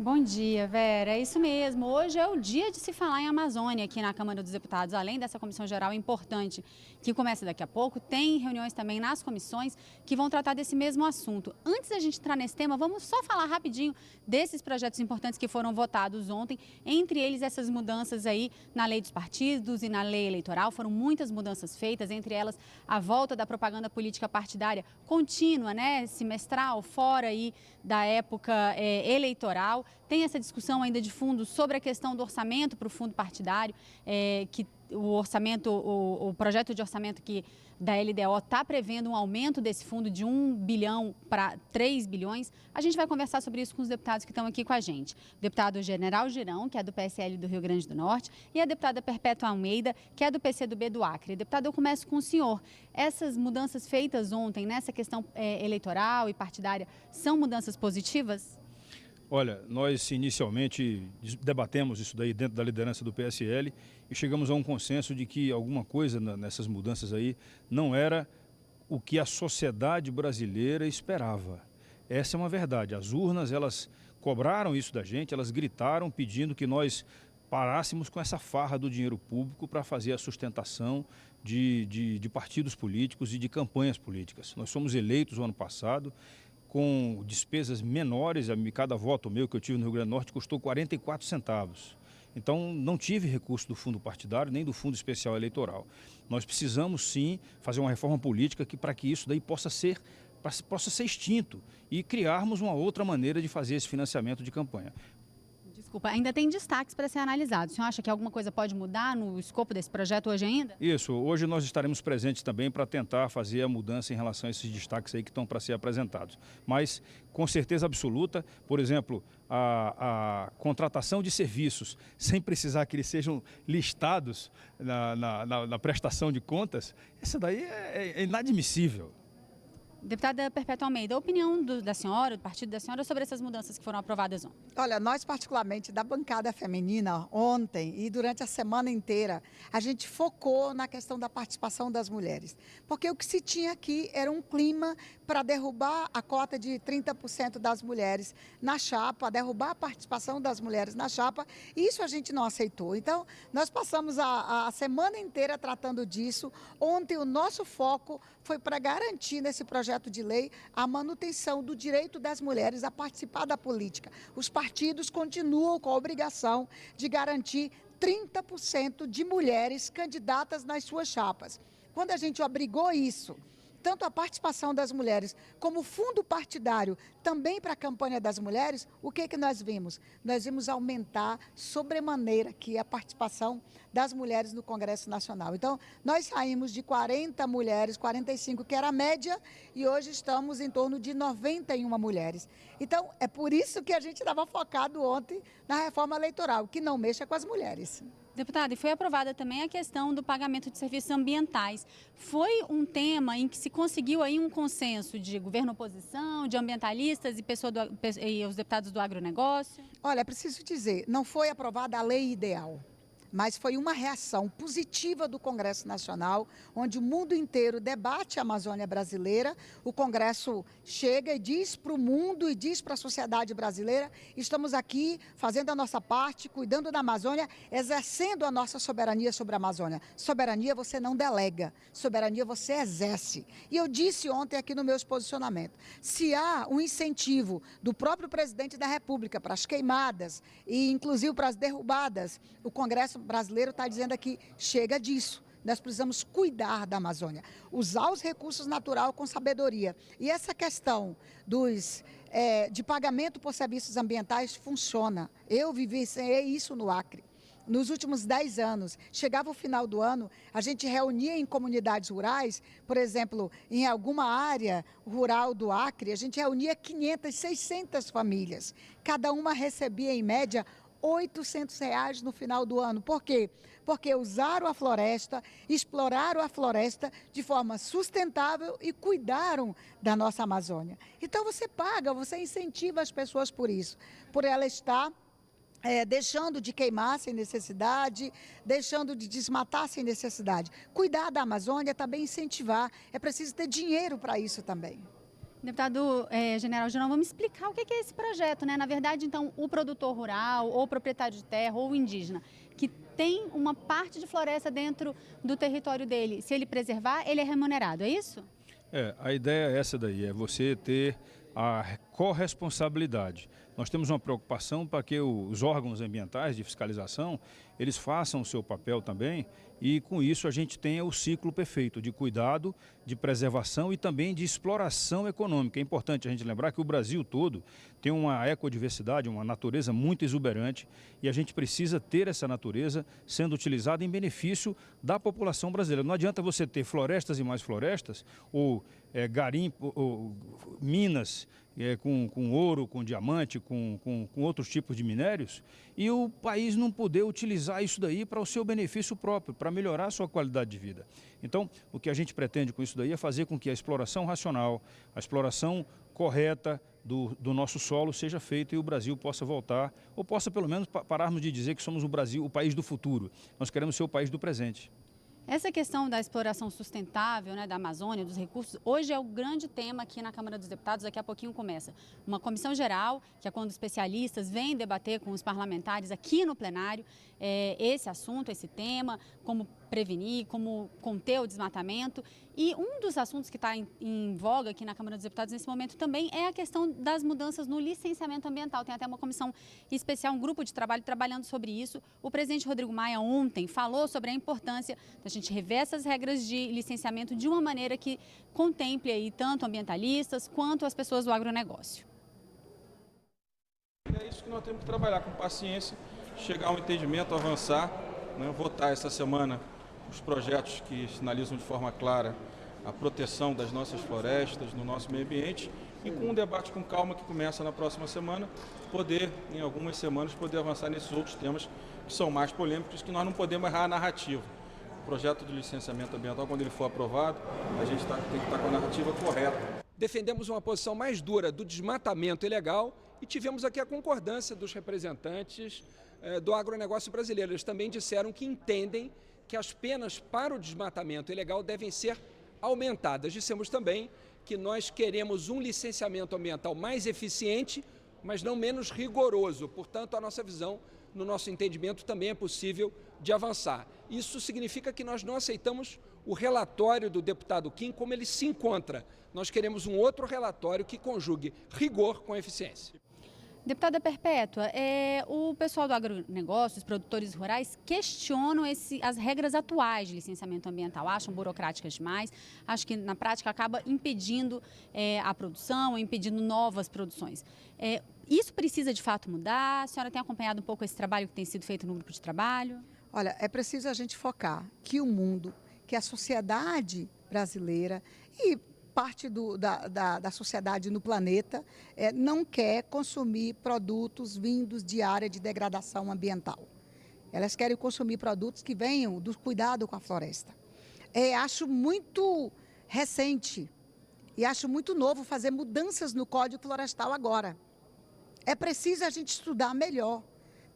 Bom dia, Vera. É isso mesmo. Hoje é o dia de se falar em Amazônia aqui na Câmara dos Deputados. Além dessa comissão geral importante que começa daqui a pouco, tem reuniões também nas comissões que vão tratar desse mesmo assunto. Antes da gente entrar nesse tema, vamos só falar rapidinho desses projetos importantes que foram votados ontem. Entre eles, essas mudanças aí na lei dos partidos e na lei eleitoral. Foram muitas mudanças feitas, entre elas a volta da propaganda política partidária contínua, né, semestral, fora aí da época eleitoral. Tem essa discussão ainda de fundo sobre a questão do orçamento para o fundo partidário, que o projeto de orçamento da LDO está prevendo um aumento desse fundo de 1 bilhão para 3 bilhões. A gente vai conversar sobre isso com os deputados que estão aqui com a gente. O deputado General Girão, que é do PSL do Rio Grande do Norte, e a deputada Perpétua Almeida, que é do PCdoB do Acre. Deputado, eu começo com o senhor. Essas mudanças feitas ontem nessa questão eleitoral e partidária são mudanças positivas? Olha, nós inicialmente debatemos isso daí dentro da liderança do PSL e chegamos a um consenso de que alguma coisa nessas mudanças aí não era o que a sociedade brasileira esperava. Essa é uma verdade. As urnas, elas cobraram isso da gente, elas gritaram pedindo que nós parássemos com essa farra do dinheiro público para fazer a sustentação de partidos políticos e de campanhas políticas. Nós fomos eleitos o ano passado com despesas menores, cada voto meu que eu tive no Rio Grande do Norte custou 44 centavos. Então não tive recurso do fundo partidário nem do fundo especial eleitoral. Nós precisamos sim fazer uma reforma política para que isso daí possa ser extinto e criarmos uma outra maneira de fazer esse financiamento de campanha. Desculpa, ainda tem destaques para ser analisado. O senhor acha que alguma coisa pode mudar no escopo desse projeto hoje ainda? Isso, hoje nós estaremos presentes também para tentar fazer a mudança em relação a esses destaques aí que estão para ser apresentados. Mas, com certeza absoluta, por exemplo, a contratação de serviços, sem precisar que eles sejam listados na prestação de contas, isso daí é inadmissível. Deputada Perpétua Almeida, a opinião da senhora, do partido da senhora, sobre essas mudanças que foram aprovadas ontem? Olha, nós particularmente da bancada feminina, ontem e durante a semana inteira, a gente focou na questão da participação das mulheres. Porque o que se tinha aqui era um clima para derrubar a cota de 30% das mulheres na chapa, derrubar a participação das mulheres na chapa, e isso a gente não aceitou. Então, nós passamos a semana inteira tratando disso. Ontem o nosso foco foi para garantir nesse projeto de lei a manutenção do direito das mulheres a participar da política. Os partidos continuam com a obrigação de garantir 30% de mulheres candidatas nas suas chapas. Quando a gente obrigou isso, tanto a participação das mulheres como o fundo partidário também para a campanha das mulheres, o que nós vimos? Nós vimos aumentar sobremaneira aqui a participação das mulheres no Congresso Nacional. Então, nós saímos de 40 mulheres, 45, que era a média, e hoje estamos em torno de 91 mulheres. Então, é por isso que a gente estava focado ontem na reforma eleitoral, que não mexa com as mulheres. Deputada, e foi aprovada também a questão do pagamento de serviços ambientais. Foi um tema em que se conseguiu aí um consenso de governo-oposição, de ambientalistas e os deputados do agronegócio? Olha, preciso dizer, não foi aprovada a lei ideal, mas foi uma reação positiva do Congresso Nacional, onde o mundo inteiro debate a Amazônia brasileira. O Congresso chega e diz para o mundo e diz para a sociedade brasileira: estamos aqui fazendo a nossa parte, cuidando da Amazônia, exercendo a nossa soberania sobre a Amazônia. Soberania você não delega, soberania você exerce. E eu disse ontem aqui no meu posicionamento, se há um incentivo do próprio presidente da República para as queimadas e inclusive para as derrubadas, o Congresso brasileiro está dizendo aqui, chega disso. Nós precisamos cuidar da Amazônia, usar os recursos naturais com sabedoria. E essa questão de pagamento por serviços ambientais funciona. Eu vivenciei isso no Acre. Nos últimos 10 anos, chegava o final do ano, a gente reunia em comunidades rurais, por exemplo, em alguma área rural do Acre, a gente reunia 500, 600 famílias. Cada uma recebia, em média, R$800 no final do ano. Por quê? Porque usaram a floresta, exploraram a floresta de forma sustentável e cuidaram da nossa Amazônia. Então você paga, você incentiva as pessoas por isso, por ela estar deixando de queimar sem necessidade, deixando de desmatar sem necessidade. Cuidar da Amazônia também incentivar, é preciso ter dinheiro para isso também. Deputado General Girão, vamos explicar o que é esse projeto, né? Na verdade, então, o produtor rural, ou proprietário de terra, ou indígena, que tem uma parte de floresta dentro do território dele, se ele preservar, ele é remunerado, é isso? A ideia é essa daí, é você ter a corresponsabilidade. Nós temos uma preocupação para que os órgãos ambientais de fiscalização, eles façam o seu papel também e com isso a gente tenha o ciclo perfeito de cuidado, de preservação e também de exploração econômica. É importante a gente lembrar que o Brasil todo tem uma ecodiversidade, uma natureza muito exuberante e a gente precisa ter essa natureza sendo utilizada em benefício da população brasileira. Não adianta você ter florestas e mais florestas ou garimpo, ou minas com ouro, com diamante, com outros tipos de minérios e o país não poder utilizar isso daí para o seu benefício próprio, para melhorar a sua qualidade de vida. Então, o que a gente pretende com isso daí é fazer com que a exploração racional, a exploração correta do nosso solo seja feita e o Brasil possa voltar, ou possa pelo menos pararmos de dizer que somos o Brasil, o país do futuro. Nós queremos ser o país do presente. Essa questão da exploração sustentável, né, da Amazônia, dos recursos, hoje é o grande tema aqui na Câmara dos Deputados. Daqui a pouquinho começa uma comissão geral, que é quando especialistas vêm debater com os parlamentares aqui no plenário esse assunto, esse tema, como prevenir, como conter o desmatamento. E um dos assuntos que está em voga aqui na Câmara dos Deputados nesse momento também é a questão das mudanças no licenciamento ambiental. Tem até uma comissão especial, um grupo de trabalho trabalhando sobre isso. O presidente Rodrigo Maia ontem falou sobre a importância da gente rever essas regras de licenciamento de uma maneira que contemple aí tanto ambientalistas quanto as pessoas do agronegócio. É isso que nós temos que trabalhar com paciência, chegar a um entendimento, avançar, né? Votar essa semana os projetos que sinalizam de forma clara a proteção das nossas florestas, no nosso meio ambiente e com um debate com calma que começa na próxima semana, poder, em algumas semanas, poder avançar nesses outros temas que são mais polêmicos, que nós não podemos errar a narrativa. O projeto de licenciamento ambiental, quando ele for aprovado, a gente tem que estar com a narrativa correta. Defendemos uma posição mais dura do desmatamento ilegal e tivemos aqui a concordância dos representantes do agronegócio brasileiro. Eles também disseram que entendem que as penas para o desmatamento ilegal devem ser aumentadas. Dissemos também que nós queremos um licenciamento ambiental mais eficiente, mas não menos rigoroso. Portanto, a nossa visão, no nosso entendimento, também é possível de avançar. Isso significa que nós não aceitamos o relatório do deputado Kim como ele se encontra. Nós queremos um outro relatório que conjugue rigor com eficiência. Deputada Perpétua, o pessoal do agronegócio, os produtores rurais, questionam as regras atuais de licenciamento ambiental, acham burocráticas demais, acho que na prática acaba impedindo a produção, impedindo novas produções. Isso precisa de fato mudar? A senhora tem acompanhado um pouco esse trabalho que tem sido feito no grupo de trabalho? Olha, é preciso a gente focar que o mundo, que a sociedade brasileira e parte da sociedade no planeta não quer consumir produtos vindos de área de degradação ambiental. Elas querem consumir produtos que venham do cuidado com a floresta. Acho muito recente e acho muito novo fazer mudanças no Código Florestal agora. É preciso a gente estudar melhor.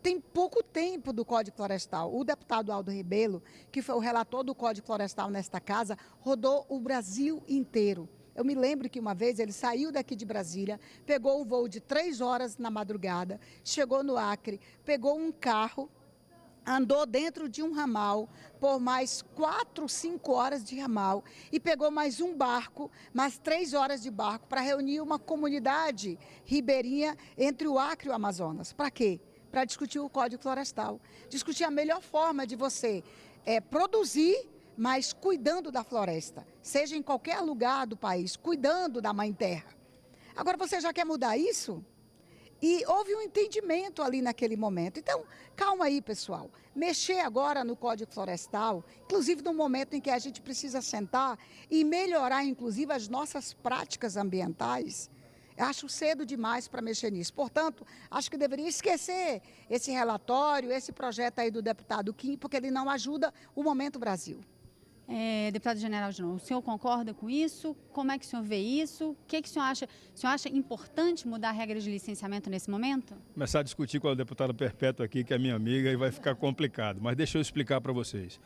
Tem pouco tempo do Código Florestal. O deputado Aldo Rebelo, que foi o relator do Código Florestal nesta casa, rodou o Brasil inteiro. Eu me lembro que uma vez ele saiu daqui de Brasília, pegou o voo de 3 horas na madrugada, chegou no Acre, pegou um carro, andou dentro de um ramal por mais 4, 5 horas de ramal e pegou mais um barco, mais 3 horas de barco para reunir uma comunidade ribeirinha entre o Acre e o Amazonas. Para quê? Para discutir o Código Florestal, discutir a melhor forma de você produzir, mas cuidando da floresta, seja em qualquer lugar do país, cuidando da mãe terra. Agora você já quer mudar isso? E houve um entendimento ali naquele momento. Então, calma aí, pessoal. Mexer agora no Código Florestal, inclusive no momento em que a gente precisa sentar e melhorar, inclusive, as nossas práticas ambientais, acho cedo demais para mexer nisso. Portanto, acho que deveria esquecer esse relatório, esse projeto aí do deputado Kim, porque ele não ajuda o Momento Brasil. Deputado General Girão, o senhor concorda com isso? Como é que o senhor vê isso? O que o senhor acha? O senhor acha importante mudar a regra de licenciamento nesse momento? Começar a discutir com a deputada Perpétua aqui, que é minha amiga, e vai ficar complicado. Mas deixa eu explicar para vocês.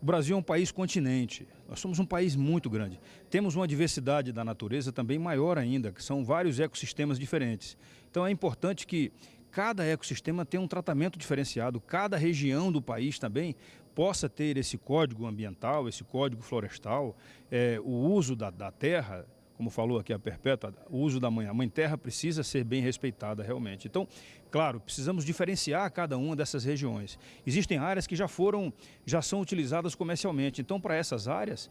O Brasil é um país continente, nós somos um país muito grande. Temos uma diversidade da natureza também maior ainda, que são vários ecossistemas diferentes. Então é importante que cada ecossistema tenha um tratamento diferenciado, cada região do país também possa ter esse código ambiental, esse código florestal, o uso da terra, como falou aqui a Perpétua, o uso da mãe terra precisa ser bem respeitada realmente. Então, claro, precisamos diferenciar cada uma dessas regiões. Existem áreas que já são utilizadas comercialmente, então para essas áreas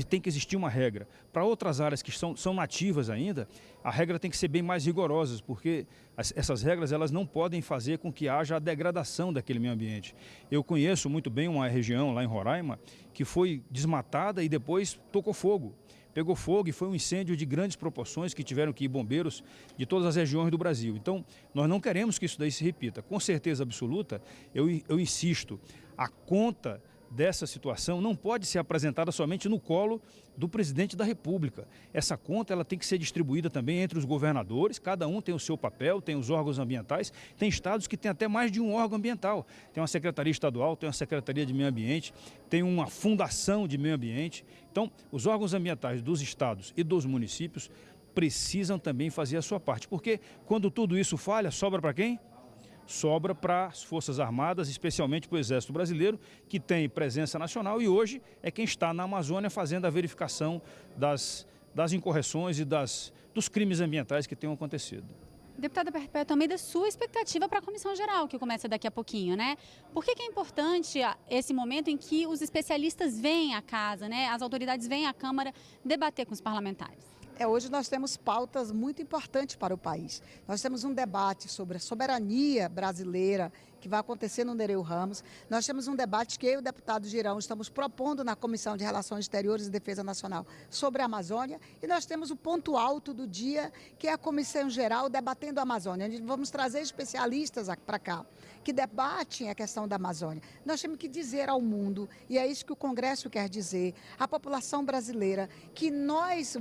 tem que existir uma regra. Para outras áreas que são nativas ainda, a regra tem que ser bem mais rigorosa, porque essas regras elas não podem fazer com que haja a degradação daquele meio ambiente. Eu conheço muito bem uma região lá em Roraima que foi desmatada e depois tocou fogo. Pegou fogo e foi um incêndio de grandes proporções que tiveram que ir bombeiros de todas as regiões do Brasil. Então, nós não queremos que isso daí se repita. Com certeza absoluta, eu insisto, a conta dessa situação não pode ser apresentada somente no colo do presidente da República. Essa conta ela tem que ser distribuída também entre os governadores, cada um tem o seu papel, tem os órgãos ambientais, tem estados que têm até mais de um órgão ambiental. Tem uma secretaria estadual, tem uma secretaria de meio ambiente, tem uma fundação de meio ambiente. Então, os órgãos ambientais dos estados e dos municípios precisam também fazer a sua parte, porque quando tudo isso falha, sobra para quem? Sobra para as Forças Armadas, especialmente para o Exército Brasileiro, que tem presença nacional e hoje é quem está na Amazônia fazendo a verificação das incorreções e dos crimes ambientais que tenham acontecido. Deputada Perpétua Almeida, sua expectativa para a Comissão Geral, que começa daqui a pouquinho, né? Por que é importante esse momento em que os especialistas vêm à casa, né? As autoridades vêm à Câmara debater com os parlamentares? Hoje nós temos pautas muito importantes para o país. Nós temos um debate sobre a soberania brasileira, que vai acontecer no Nereu Ramos. Nós temos um debate que eu e o deputado Girão estamos propondo na Comissão de Relações Exteriores e Defesa Nacional sobre a Amazônia. E nós temos o ponto alto do dia, que é a Comissão Geral debatendo a Amazônia. Onde vamos trazer especialistas para cá, que debatem a questão da Amazônia. Nós temos que dizer ao mundo, e é isso que o Congresso quer dizer, à população brasileira, que nós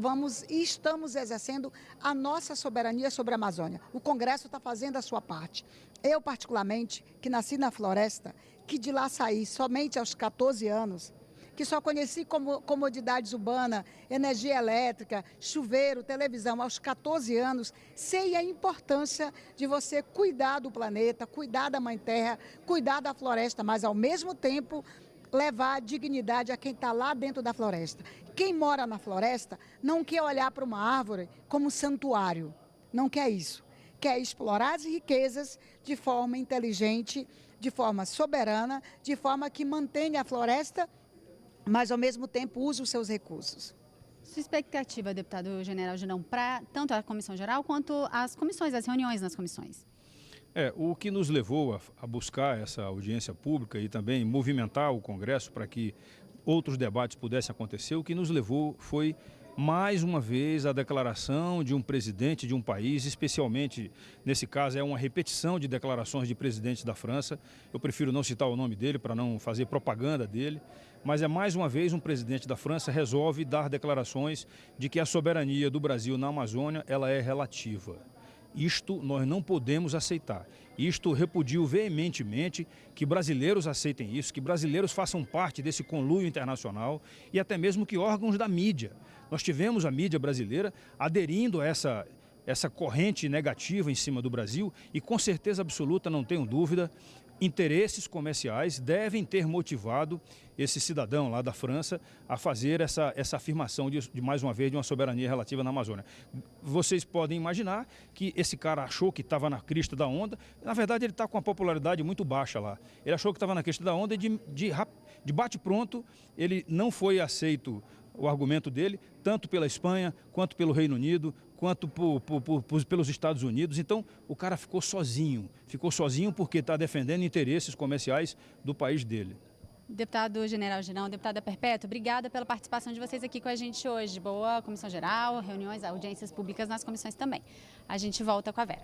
estamos exercendo a nossa soberania sobre a Amazônia. O Congresso está fazendo a sua parte. Eu, particularmente, que nasci na floresta, que de lá saí somente aos 14 anos, que só conheci comodidades urbanas, energia elétrica, chuveiro, televisão aos 14 anos, sei a importância de você cuidar do planeta, cuidar da Mãe Terra, cuidar da floresta, mas ao mesmo tempo levar dignidade a quem está lá dentro da floresta. Quem mora na floresta não quer olhar para uma árvore como um santuário, não quer isso. Quer explorar as riquezas de forma inteligente, de forma soberana, de forma que mantenha a floresta, mas ao mesmo tempo use os seus recursos. Sua expectativa, deputado General Girão, para tanto a Comissão Geral quanto as comissões, as reuniões nas comissões? O que nos levou a buscar essa audiência pública e também movimentar o Congresso para que outros debates pudessem acontecer, o que nos levou foi, mais uma vez, a declaração de um presidente de um país, especialmente, nesse caso, é uma repetição de declarações de presidentes da França. Eu prefiro não citar o nome dele para não fazer propaganda dele, mas mais uma vez um presidente da França resolve dar declarações de que a soberania do Brasil na Amazônia ela é relativa. Isto nós não podemos aceitar. Isto repudio veementemente que brasileiros aceitem isso, que brasileiros façam parte desse conluio internacional e até mesmo que órgãos da mídia. Nós tivemos a mídia brasileira aderindo a essa corrente negativa em cima do Brasil e com certeza absoluta, não tenho dúvida, interesses comerciais devem ter motivado esse cidadão lá da França a fazer essa afirmação de mais uma vez de uma soberania relativa na Amazônia. Vocês podem imaginar que esse cara achou que estava na crista da onda, na verdade ele está com uma popularidade muito baixa lá. Ele achou que estava na crista da onda e de bate-pronto ele não foi aceito o argumento dele, tanto pela Espanha, quanto pelo Reino Unido, quanto pelos Estados Unidos. Então, o cara ficou sozinho porque está defendendo interesses comerciais do país dele. Deputado General Girão, deputada Perpétua, obrigada pela participação de vocês aqui com a gente hoje. Boa Comissão Geral, reuniões, audiências públicas nas comissões também. A gente volta com a Vera.